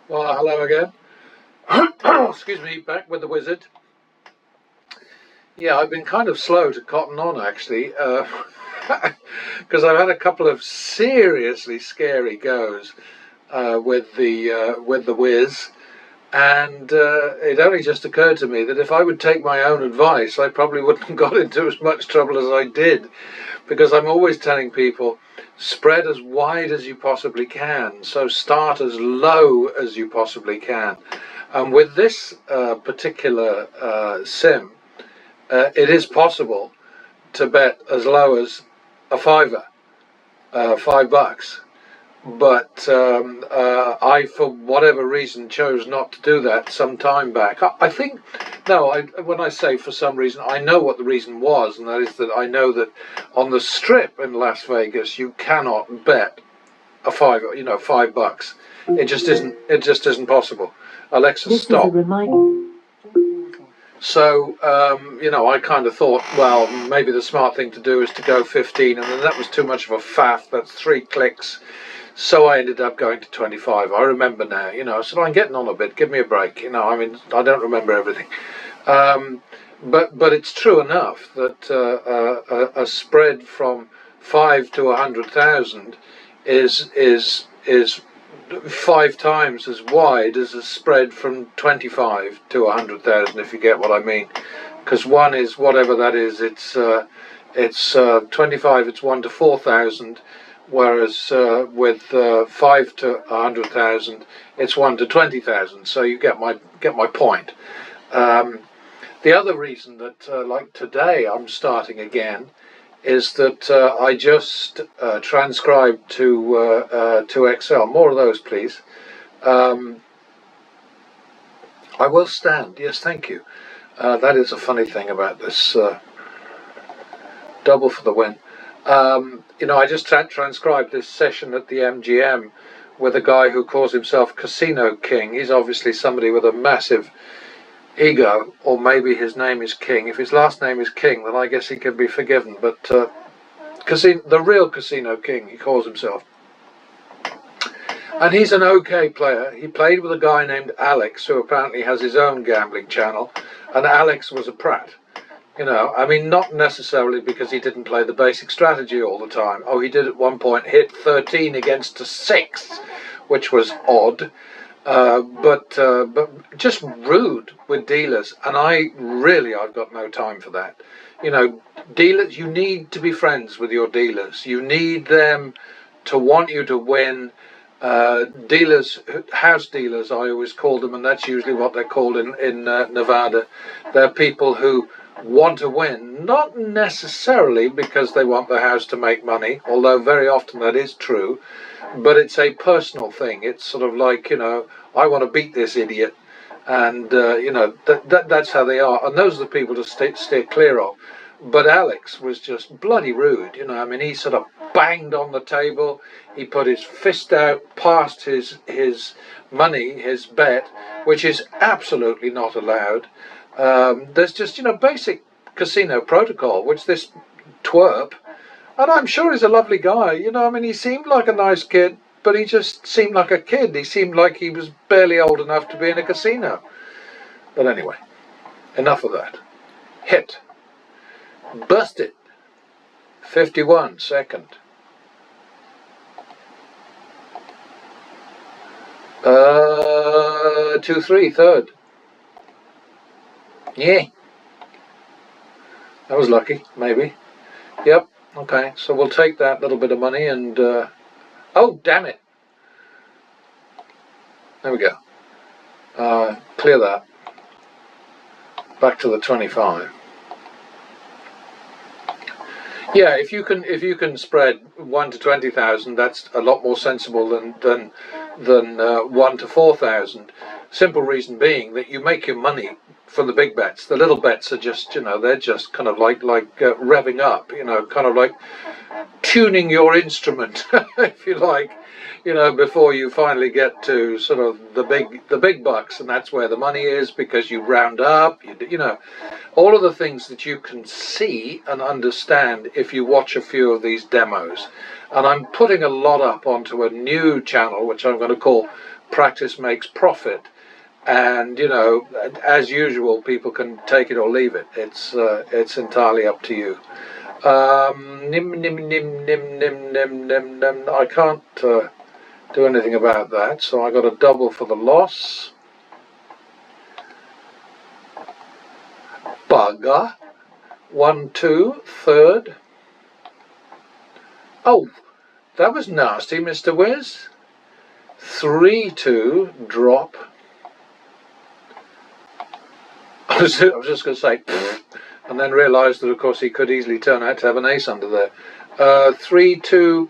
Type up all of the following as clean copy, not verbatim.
Well, hello again. Excuse me, back with the wizard. Yeah, I've been kind of slow to cotton on actually, because I've had a couple of seriously scary goes with the whiz, and it only just occurred to me that if I would take my own advice, I probably wouldn't have got into as much trouble as I did, because I'm always telling people, spread as wide as you possibly can, so start as low as you possibly can. And with this particular sim, it is possible to bet as low as a fiver, $5. But I, for whatever reason, chose not to do that some time back. I think, no, when I say for some reason, I know what the reason was, and that is that I know that on the Strip in Las Vegas, you cannot bet a fiver, $5. It just isn't. It just isn't possible. Alexa, stop. So, I kind of thought, well, maybe the smart thing to do is to go 15, and then that was too much of a faff. That's 3 clicks. So I ended up going to 25. I remember now, I said, I'm getting on a bit, give me a break. I don't remember everything. But it's true enough that a spread from 5 to 100,000 is 5 times as wide as a spread from 25 to 100,000, if you get what I mean. Because one is whatever that is. It's 25. It's 1 to 4,000. Whereas with 5 to 100,000, it's 1 to 20,000. So you get my point. The other reason that, like today, I'm starting again, is that I just transcribed to Excel. More of those, please. I will stand. Yes, thank you. That is a funny thing about this double for the win. I just transcribed this session at the MGM with a guy who calls himself Casino King. He's obviously somebody with a massive ego, or maybe his name is King. If his last name is King, then I guess he can be forgiven. But the real Casino King, he calls himself. And he's an okay player. He played with a guy named Alex, who apparently has his own gambling channel, and Alex was a prat. Not necessarily because he didn't play the basic strategy all the time. Oh, he did at one point hit 13 against a 6, which was odd, but just rude with dealers. And I've got no time for that. Dealers, you need to be friends with your dealers. You need them to want you to win. Dealers, house dealers, I always call them, and that's usually what they're called in Nevada. They're people who want to win, not necessarily because they want the house to make money, although very often that is true, but it's a personal thing. It's sort of like, I want to beat this idiot, and that's how they are, and those are the people to steer clear of. But Alex was just bloody rude, he sort of banged on the table, he put his fist out past his money, his bet, which is absolutely not allowed. There's just, basic casino protocol, which this twerp, and I'm sure he's a lovely guy, he seemed like a nice kid, but he just seemed like a kid. He seemed like he was barely old enough to be in a casino. But anyway, enough of that. Hit. Busted. 51, second. 2-3, third. Yeah. That was lucky, maybe. Yep, okay, so we'll take that little bit of money and... oh, damn it! There we go. Clear that. Back to the 25. Yeah, if you can spread 1 to 20,000, that's a lot more sensible than 1 to 4,000. Simple reason being that you make your money from the big bets. The little bets are just, they're just kind of like revving up, kind of like tuning your instrument, if you like, before you finally get to sort of the big bucks, and that's where the money is, because you round up, all of the things that you can see and understand if you watch a few of these demos. And I'm putting a lot up onto a new channel, which I'm going to call practice makes profit, and you know, as usual, people can take it or leave it. It's entirely up to you. Nim nim nim nim nim nim nim nim. I can't do anything about that, so I got a double for the loss. Bugger. 1-2, third. Oh, that was nasty, Mr. Wiz. 3-2, drop. I was just going to say, and then realised that, of course, he could easily turn out to have an ace under there. 3-2.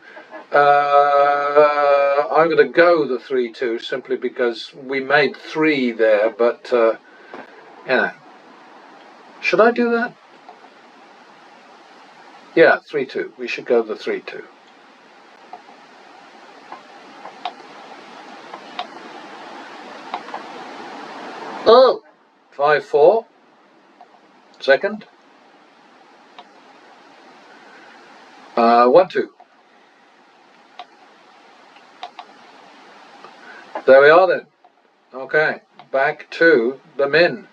I'm going to go the 3-2 simply because we made 3 there, but you know, should I do that? Yeah, 3-2. We should go the 3-2. Oh, 5-4. Second. 1-2. There we are then. Okay, back to the min.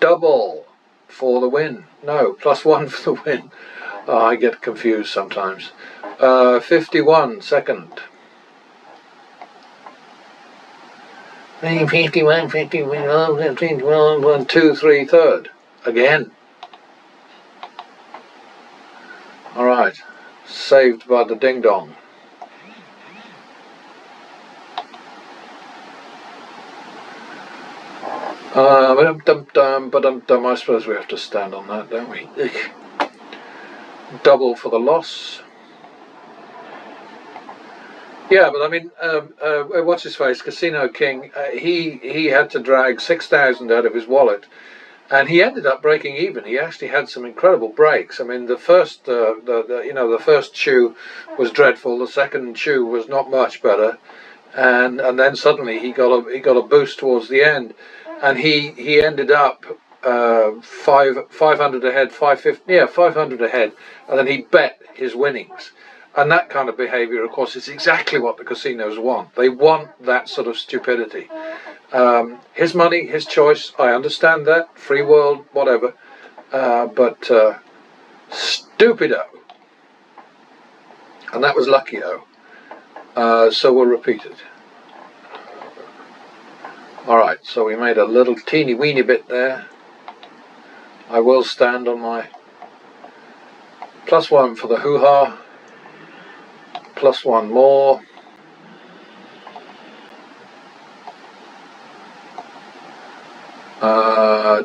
Double for the win. No, +1 for the win. Oh, I get confused sometimes. 51, second. 51, 51, 1, 2, 3, third. Again. Alright, saved by the ding dong. I suppose we have to stand on that, don't we? Double for the loss. Yeah, but I mean, what's his face, Casino King? He had to drag 6,000 out of his wallet, and he ended up breaking even. He actually had some incredible breaks. I mean, the first, the first chew was dreadful. The second chew was not much better, and then suddenly he got a boost towards the end, and he ended up 500 ahead, 550, yeah, 500 ahead, and then he bet his winnings. And that kind of behaviour, of course, is exactly what the casinos want. They want that sort of stupidity. His money, his choice, I understand that. Free world, whatever. But stupido. And that was lucky-o. So we'll repeat it. Alright, so we made a little teeny weeny bit there. I will stand on my +1 for the hoo-ha. +1 more.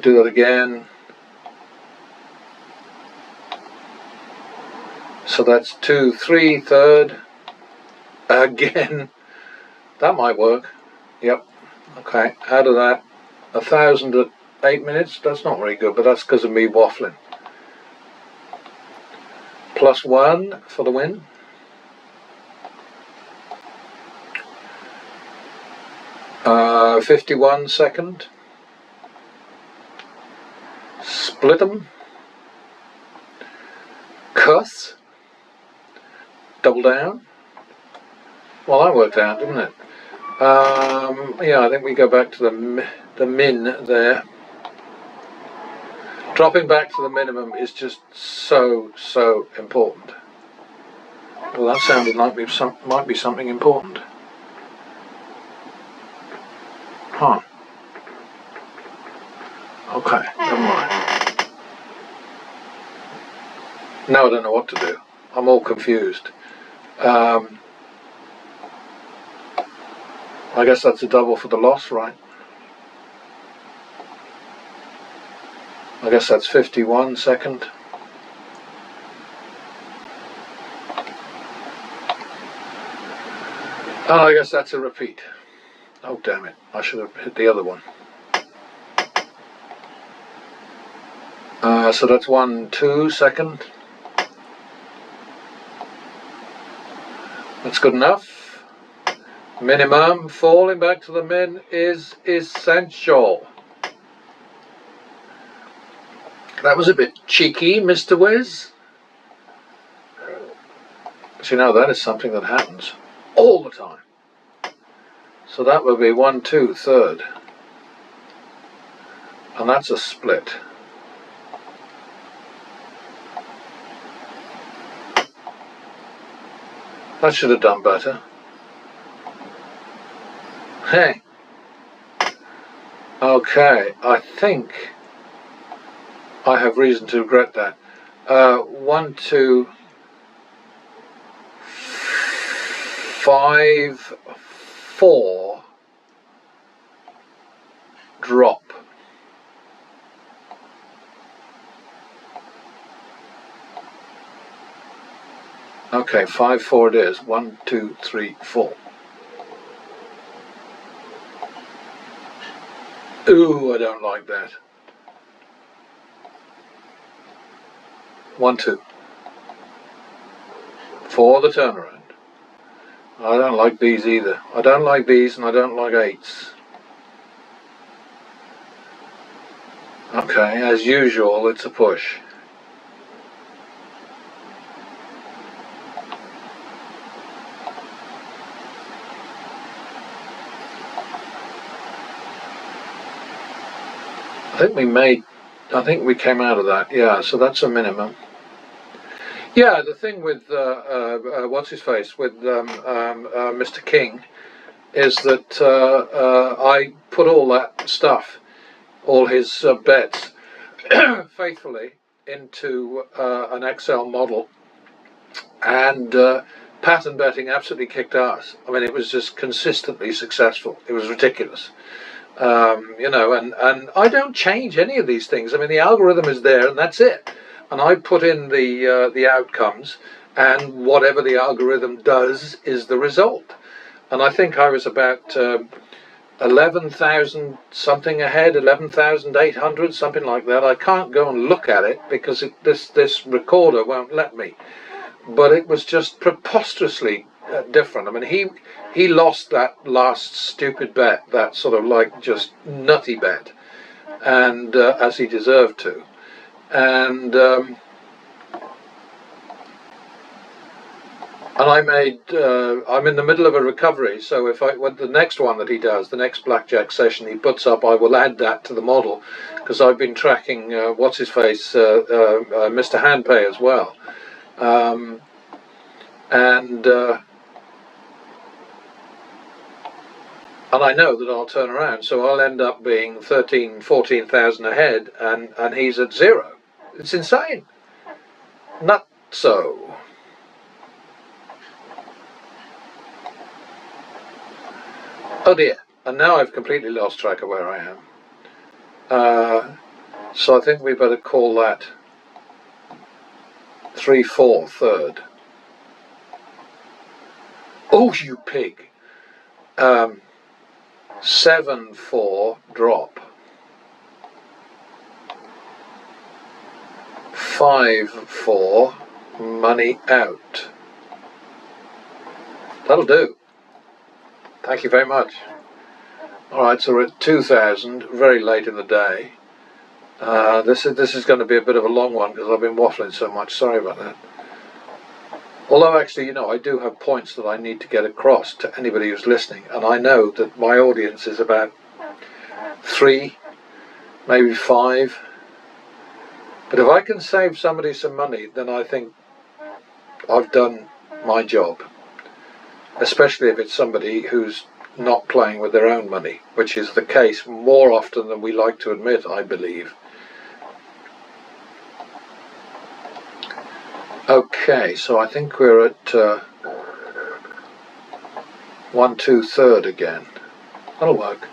Do that again. So that's 2, 3, third. Again. That might work. Yep. Okay. Out of that, 1,000 at 8 minutes. That's not very good, but that's because of me waffling. +1 for the win. Uh, 51 second. Split 'em. Cuss. Double down. Well, that worked out, didn't it? Yeah, I think we go back to the min there. Dropping back to the minimum is just so important. Well, that sounded like might be something important. Huh. Okay, never mind. Now I don't know what to do. I'm all confused. I guess that's a double for the loss, right? I guess that's 51 second. Oh, I guess that's a repeat. Oh, damn it. I should have hit the other one. So that's 1, 2 second. That's good enough. Minimum. Falling back to the min is essential. That was a bit cheeky, Mr. Wiz. But you know, that is something that happens. all the time. So that would be 1, 2, third. And that's a split. That should have done better. Hey. Okay, I think I have reason to regret that. 1, 2, 5, 4, drop. Okay, 5, 4 it is. 1, 2, 3, 4. Ooh, I don't like that. 1, 2. For the turnaround. I don't like these either. I don't like these, and I don't like 8s. Okay, as usual, it's a push. I think we came out of that, yeah, so that's a minimum. Yeah, the thing with, what's his face, with Mr. King, is that I put all that stuff, all his bets, faithfully into an Excel model, and pattern betting absolutely kicked ass. I mean, it was just consistently successful. It was ridiculous. You know, and I don't change any of these things. I mean, the algorithm is there, and that's it. And I put in the outcomes, and whatever the algorithm does is the result. And I think I was about 11,000 something ahead, 11,800, something like that. I can't go and look at it because this recorder won't let me. But it was just preposterously different. I mean, he lost that last stupid bet, that sort of like just nutty bet, and as he deserved to. And I made. I'm in the middle of a recovery, so when the next one that he does, the next blackjack session he puts up, I will add that to the model, because I've been tracking what's his face, Mr. Handpay as well. And I know that I'll turn around, so I'll end up being 13, 14,000 ahead, and he's at 0. It's insane. Not so. Oh dear, and now I've completely lost track of where I am. So I think we better call that 3, 4, third. Oh, you pig. 7, 4, drop. 5, 4, money out. That'll do. Thank you very much. Alright, so we're at 2,000, very late in the day. This is going to be a bit of a long one because I've been waffling so much. Sorry about that. Although actually, you know, I do have points that I need to get across to anybody who's listening, and I know that my audience is about 3, maybe 5. But if I can save somebody some money, then I think I've done my job. Especially if it's somebody who's not playing with their own money, which is the case more often than we like to admit, I believe. Okay, so I think we're at 1, 2, third again. That'll work.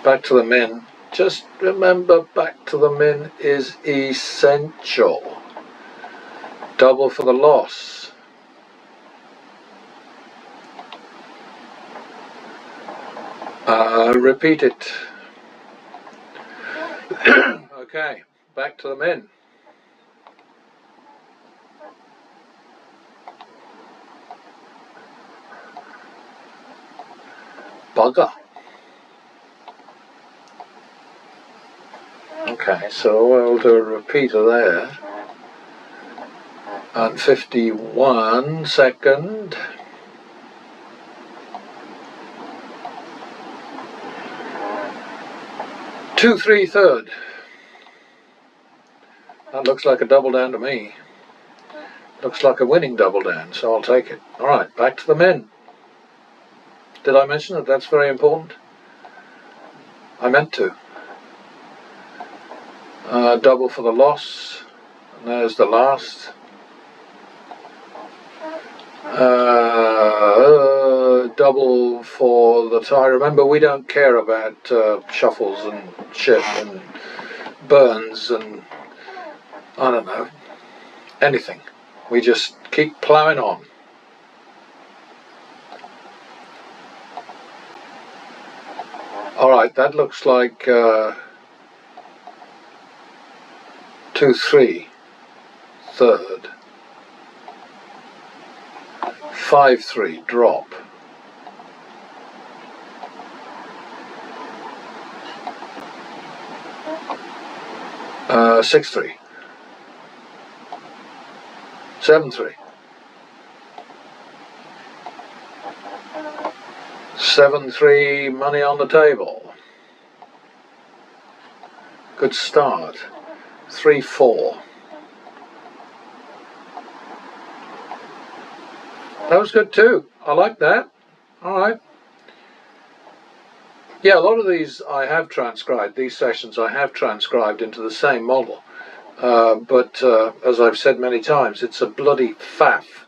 Back to the min. Just remember, back to the min is essential. Double for the loss. Repeat it. Okay, back to the min. Bugger. Okay, so we'll do a repeater there. And 51 second. 2-3 third. That looks like a double down to me. Looks like a winning double down, so I'll take it. Alright, back to the men. Did I mention that that's very important? I meant to. Double for the loss. And there's the last. Double for the tie. Remember, we don't care about shuffles and shit and burns and I don't know, anything. We just keep ploughing on. Alright, that looks like 2-3 third. 5-3 drop. Uh, 6-3. 7-3. 7-3 money on the table. Good start. 3-4. That was good too. I like that. Alright. Yeah, a lot of these I have transcribed. These sessions I have transcribed into the same model. But as I've said many times, it's a bloody faff.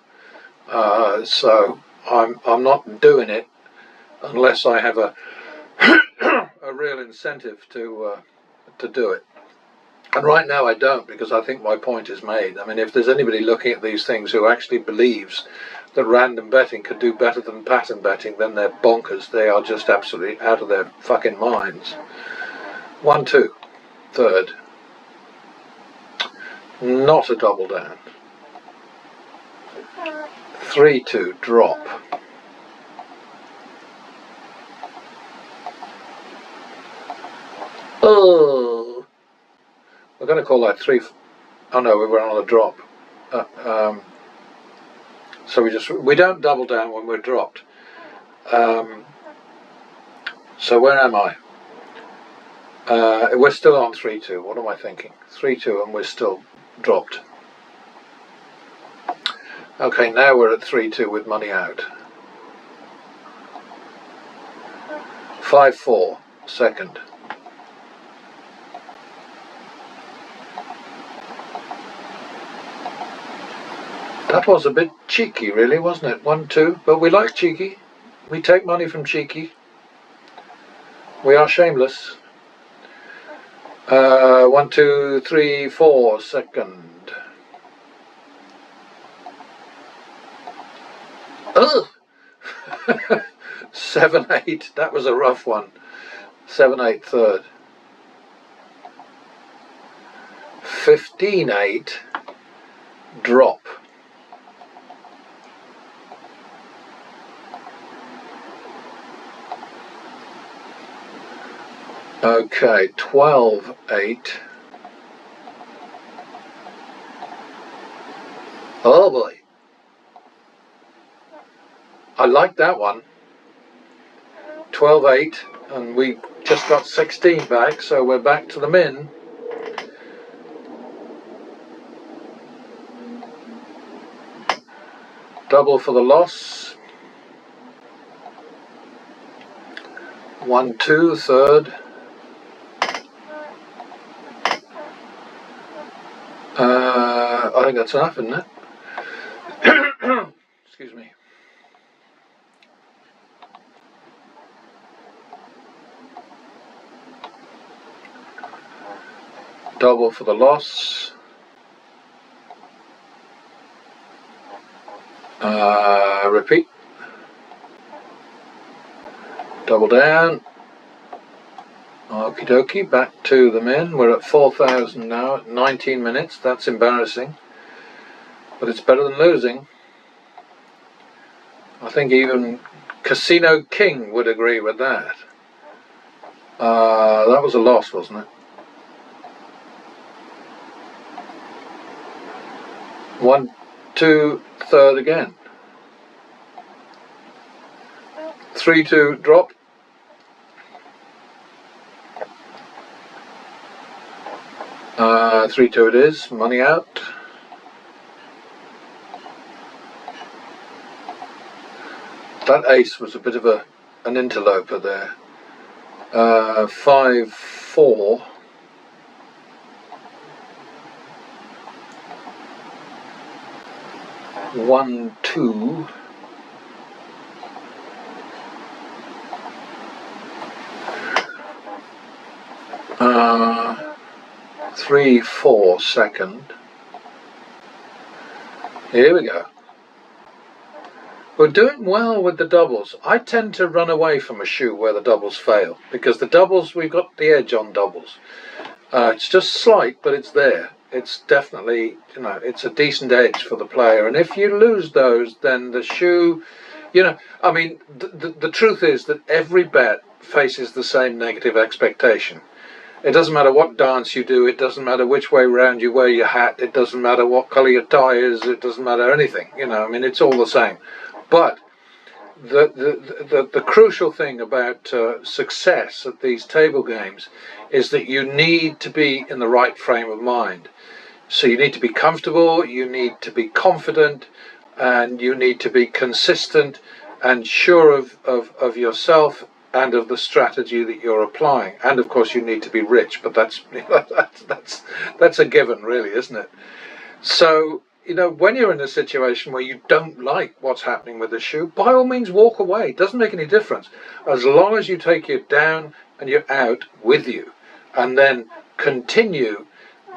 So I'm not doing it unless I have a a real incentive to do it. And right now I don't, because I think my point is made. I mean, if there's anybody looking at these things who actually believes that random betting could do better than pattern betting, then they're bonkers. They are just absolutely out of their fucking minds. 1-2 third. Not a double down. 3-2 drop. Oh, we're going to call that 3. Oh no, we were on a drop. So we don't double down when we're dropped. So where am I? We're still on 3-2. What am I thinking? 3-2 and we're still dropped. Okay, now we're at 3-2 with money out. 5-4 second. That was a bit cheeky, really, wasn't it? 1-2, but we like cheeky. We take money from cheeky. We are shameless. 1, 2, 3, 4 second. Ugh! 7-8. That was a rough one. 7-8 third. 15-8 drop. Okay, 12-8. Oh boy. I like that one. 12-8, and we just got 16 back, so we're back to the min. Double for the loss. 1-2 third. I think that's enough, isn't it? Excuse me. Double for the loss. Repeat. Double down. Okie dokie, back to the min. We're at 4,000 now at 19 minutes. That's embarrassing, but it's better than losing. I think even Casino King would agree with that. That was a loss, wasn't it? 1, 2 third again. 3-2 drop. 3-2 it is, money out. That ace was a bit of an interloper there. 5-4. One, 2. Uh, 3-4 second. Here we go. We're doing well with the doubles. I tend to run away from a shoe where the doubles fail, because the doubles, we've got the edge on doubles. It's just slight, but it's there. It's definitely, you know, it's a decent edge for the player. And if you lose those, then the shoe, you know, I mean, the truth is that every bet faces the same negative expectation. It doesn't matter what dance you do, it doesn't matter which way round you wear your hat, it doesn't matter what colour your tie is, it doesn't matter anything, you know, I mean, it's all the same. But the crucial thing about success at these table games is that you need to be in the right frame of mind. So you need to be comfortable, you need to be confident, and you need to be consistent and sure of yourself and of the strategy that you're applying. And of course you need to be rich, but that's a given, really, isn't it? So, you know, when you're in a situation where you don't like what's happening with the shoe, by all means walk away. It doesn't make any difference, as long as you take your down and your out with you, and then continue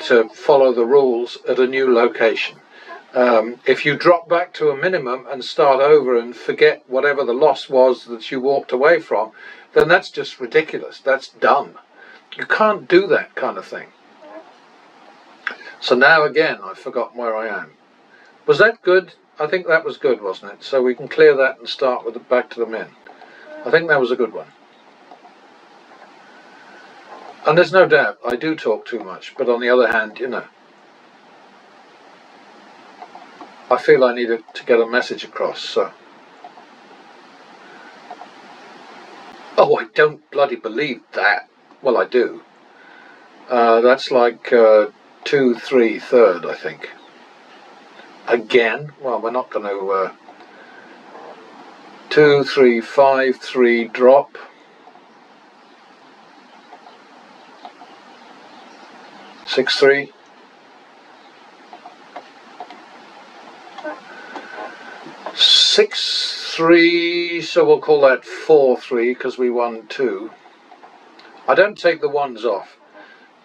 to follow the rules at a new location. If you drop back to a minimum and start over and forget whatever the loss was that you walked away from, then that's just ridiculous. That's dumb. You can't do that kind of thing. So now again, I've forgotten where I am. Was that good? I think that was good, wasn't it? So we can clear that and start with it back to the min. I think that was a good one. And there's no doubt I do talk too much, but on the other hand, you know, I feel I needed to get a message across, so. Oh, I don't bloody believe that. Well, I do. That's like 2-3 third, I think. Again, well, we're not going to 2-3 5-3 drop. Six, 3. 6-3, so we'll call that 4-3 because we won 2. I don't take the ones off,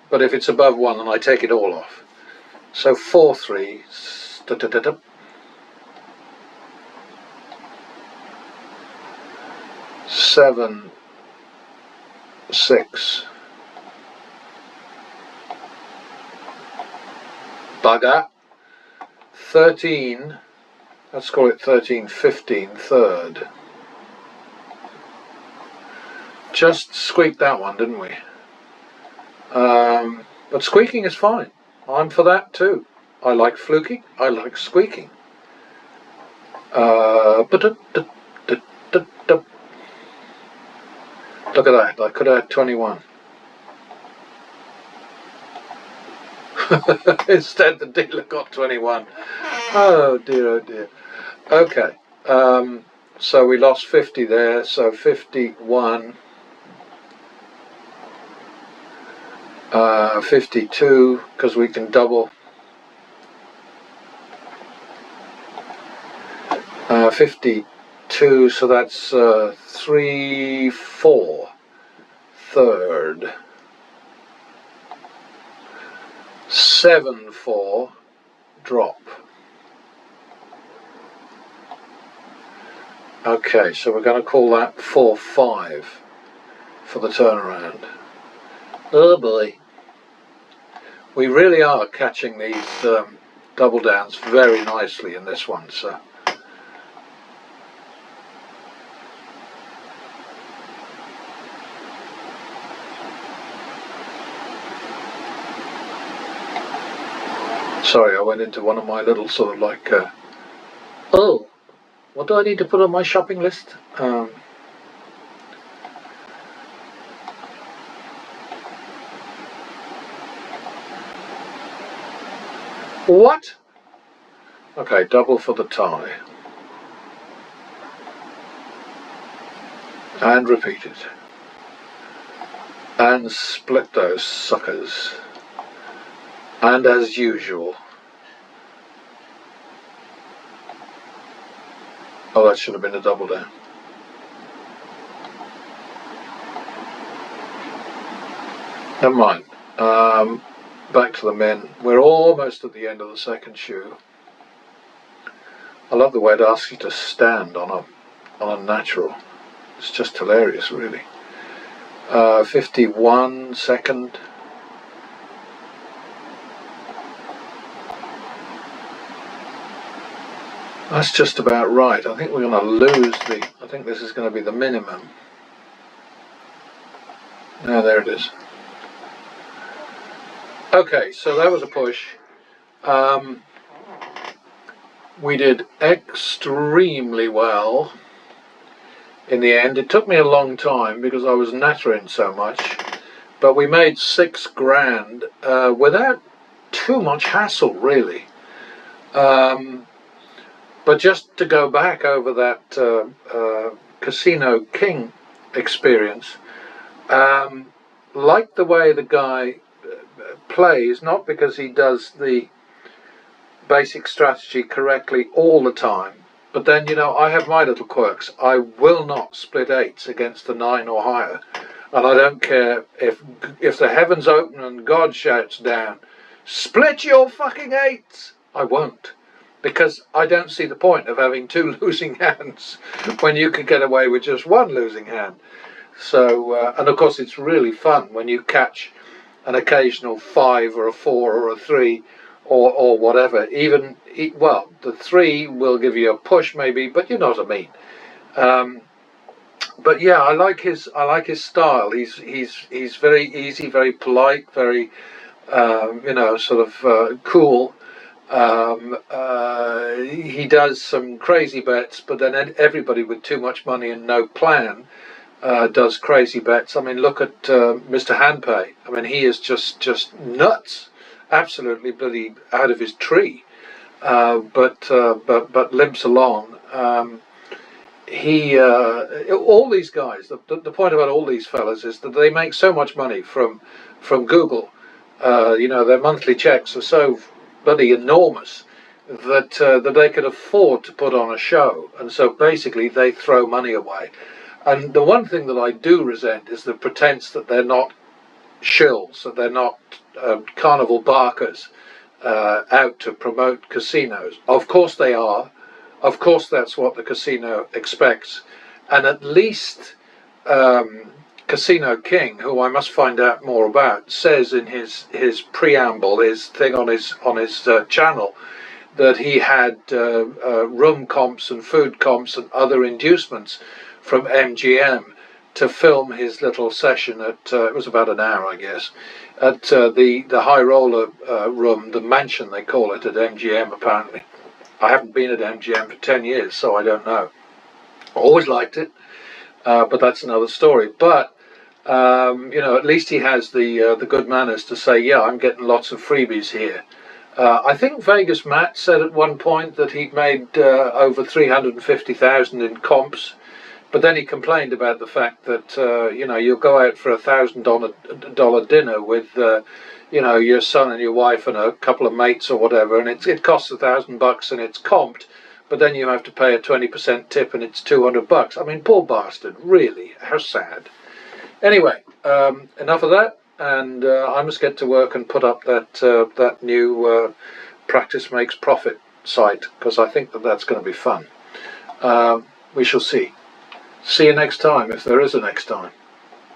but if it's above 1, then I take it all off. So 4-3. 7-6. Bugger. 13. Let's call it 13-15 third. Just squeaked that one, didn't we? But squeaking is fine. I'm for that too. I like fluking. I like squeaking. Look at that. I could have had 21. Instead, the dealer got 21. Oh dear, oh dear. Okay. So we lost 50 there. So 51. 52, because we can double. 52, so that's 3-4 third. 7-4 drop. Okay, so we're going to call that 4-5 for the turnaround. Oh boy. We really are catching these double downs very nicely in this one, so. Sorry, I went into one of my little sort of like, oh, what do I need to put on my shopping list? What? Okay, double for the tie. And repeat it. And split those suckers. And as usual. Oh, that should have been a double down. Never mind. Back to the men. We're almost at the end of the second shoe. I love the way it asks you to stand on a natural. It's just hilarious, really. 51 second. That's just about right. I think we're going to lose I think this is going to be the minimum. Now there it is. Okay, so that was a push. We did extremely well in the end. It took me a long time because I was nattering so much, but we made $6 grand without too much hassle, really. But just to go back over that Casino King experience, like the way the guy plays, not because he does the basic strategy correctly all the time, but then, you know, I have my little quirks. I will not split eights against the 9 or higher, and I don't care if the heavens open and God shouts down, split your fucking eights. I won't, because I don't see the point of having 2 losing hands when you could get away with just 1 losing hand. So, and of course it's really fun when you catch an occasional 5 or a 4 or a 3 or whatever. Even, well, the 3 will give you a push maybe, but you know what I mean. But yeah, I like his style. He's very easy, very polite, very you know, sort of cool. He does some crazy bets, but then everybody with too much money and no plan does crazy bets. I mean, look at Mr. Handpay. I mean, he is just nuts, absolutely bloody out of his tree, but limps along. All these guys. The point about all these fellas is that they make so much money from Google. You know, their monthly checks are so bloody enormous that they could afford to put on a show, and so basically they throw money away. And the one thing that I do resent is the pretense that they're not shills, that they're not carnival barkers out to promote casinos. Of course they are. Of course that's what the casino expects. And at least Casino King, who I must find out more about, says in his preamble, his thing on his channel, that he had room comps and food comps and other inducements from MGM to film his little session at, it was about an hour I guess, at the high roller room, the mansion they call it at MGM apparently. I haven't been at MGM for 10 years, so I don't know. Always liked it, but that's another story. But you know, at least he has the good manners to say, yeah, I'm getting lots of freebies here. I think Vegas Matt said at one point that he'd made over 350,000 in comps, but then he complained about the fact that you know, you'll go out for $1,000 dinner with you know, your son and your wife and a couple of mates or whatever, and it costs $1,000 and it's comped, but then you have to pay a 20% tip and it's $200. I mean, poor bastard, really, how sad. Anyway, enough of that, and I must get to work and put up that new Practice Makes Profit site, because I think that's going to be fun. We shall see. See you next time, if there is a next time.